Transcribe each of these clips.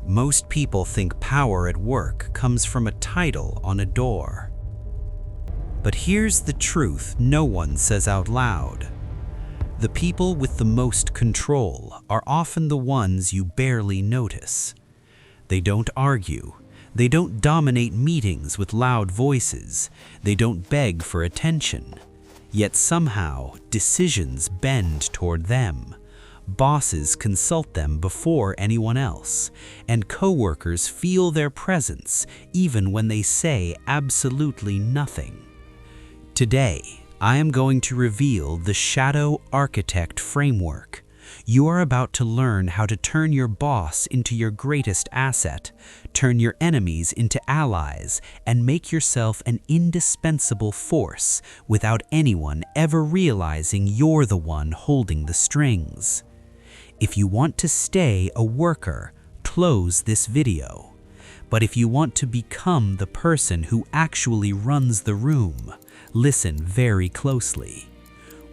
Most people think power at work comes from a title on a door. But here's the truth no one says out loud. The people with the most control are often the ones you barely notice. They don't argue. They don't dominate meetings with loud voices. They don't beg for attention. Yet somehow, decisions bend toward them. Bosses consult them before anyone else, and coworkers feel their presence even when they say absolutely nothing. Today, I am going to reveal the Shadow Architect framework. You are about to learn how to turn your boss into your greatest asset, turn your enemies into allies, and make yourself an indispensable force without anyone ever realizing you're the one holding the strings. If you want to stay a worker, close this video. But if you want to become the person who actually runs the room, listen very closely.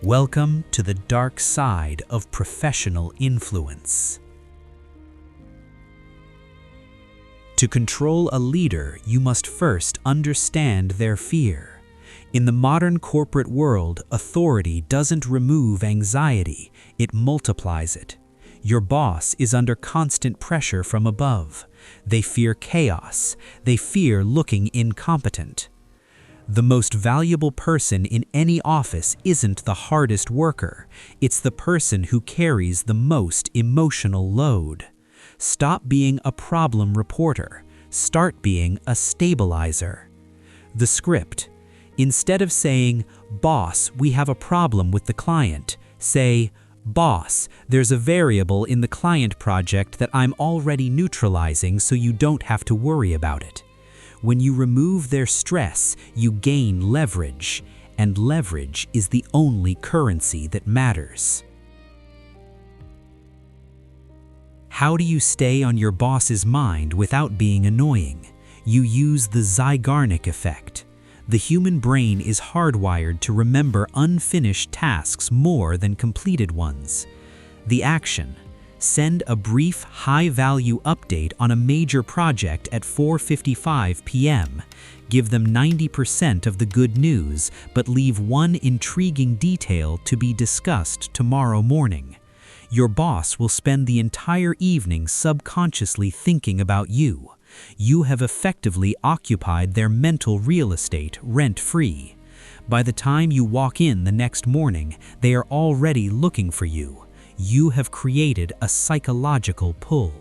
Welcome to the dark side of professional influence. To control a leader, you must first understand their fear. In the modern corporate world, authority doesn't remove anxiety, it multiplies it. Your boss is under constant pressure from above. They fear chaos. They fear looking incompetent. The most valuable person in any office isn't the hardest worker. It's the person who carries the most emotional load. Stop being a problem reporter. Start being a stabilizer. The script. Instead of saying, "Boss, we have a problem with the client," say, "Boss, there's a variable in the client project that I'm already neutralizing so you don't have to worry about it." When you remove their stress, you gain leverage, and leverage is the only currency that matters. How do you stay on your boss's mind without being annoying? You use the Zeigarnik Effect. The human brain is hardwired to remember unfinished tasks more than completed ones. The action: send a brief, high-value update on a major project at 4:55 p.m. Give them 90% of the good news, but leave one intriguing detail to be discussed tomorrow morning. Your boss will spend the entire evening subconsciously thinking about you. You have effectively occupied their mental real estate rent-free. By the time you walk in the next morning, they are already looking for you. You have created a psychological pull.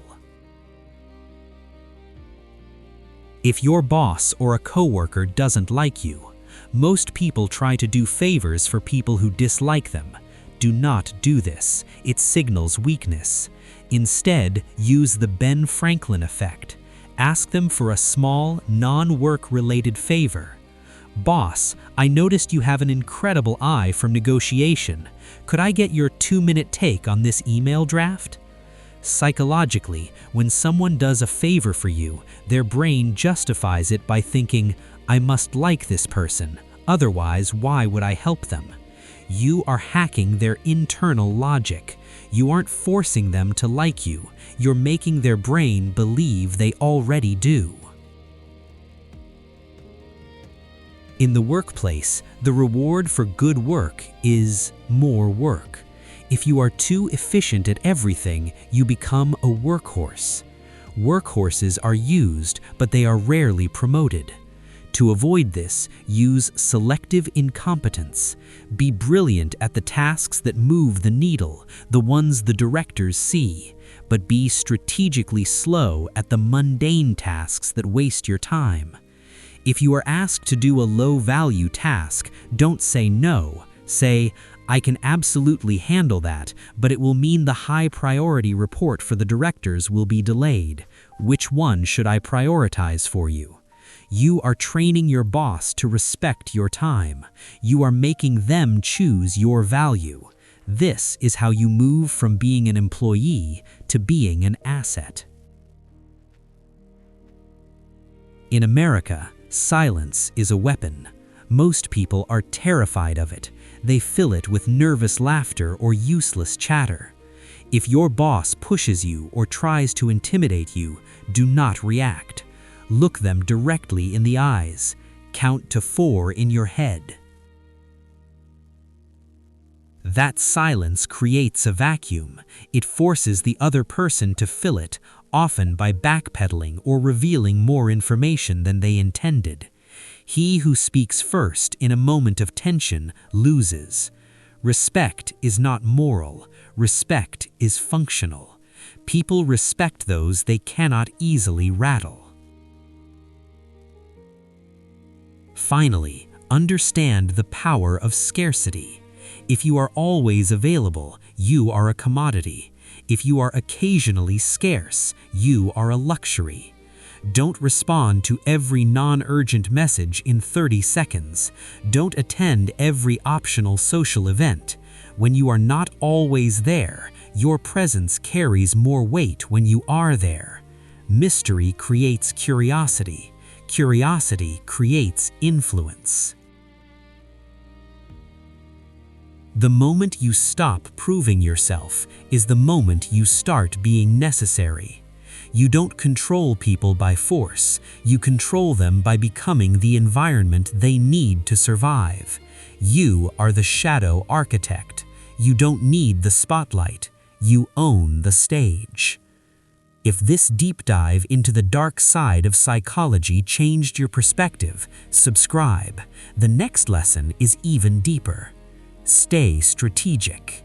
If your boss or a coworker doesn't like you, most people try to do favors for people who dislike them. Do not do this. It signals weakness. Instead, use the Ben Franklin effect. Ask them for a small, non-work-related favor. "Boss, I noticed you have an incredible eye for negotiation. Could I get your 2-minute take on this email draft?" Psychologically, when someone does a favor for you, their brain justifies it by thinking, "I must like this person, otherwise why would I help them?" You are hacking their internal logic. You aren't forcing them to like you. You're making their brain believe they already do. In the workplace, the reward for good work is more work. If you are too efficient at everything, you become a workhorse. Workhorses are used, but they are rarely promoted. To avoid this, use selective incompetence. Be brilliant at the tasks that move the needle, the ones the directors see, but be strategically slow at the mundane tasks that waste your time. If you are asked to do a low-value task, don't say no. Say, "I can absolutely handle that, but it will mean the high-priority report for the directors will be delayed. Which one should I prioritize for you?" You are training your boss to respect your time. You are making them choose your value. This is how you move from being an employee to being an asset. In America, silence is a weapon. Most people are terrified of it. They fill it with nervous laughter or useless chatter. If your boss pushes you or tries to intimidate you, do not react. Look them directly in the eyes. Count to 4 in your head. That silence creates a vacuum. It forces the other person to fill it, often by backpedaling or revealing more information than they intended. He who speaks first in a moment of tension loses. Respect is not moral. Respect is functional. People respect those they cannot easily rattle. Finally, understand the power of scarcity. If you are always available, you are a commodity. If you are occasionally scarce, you are a luxury. Don't respond to every non-urgent message in 30 seconds. Don't attend every optional social event. When you are not always there, your presence carries more weight when you are there. Mystery creates curiosity. Curiosity creates influence. The moment you stop proving yourself is the moment you start being necessary. You don't control people by force. You control them by becoming the environment they need to survive. You are the shadow architect. You don't need the spotlight. You own the stage. If this deep dive into the dark side of psychology changed your perspective, subscribe. The next lesson is even deeper. Stay strategic.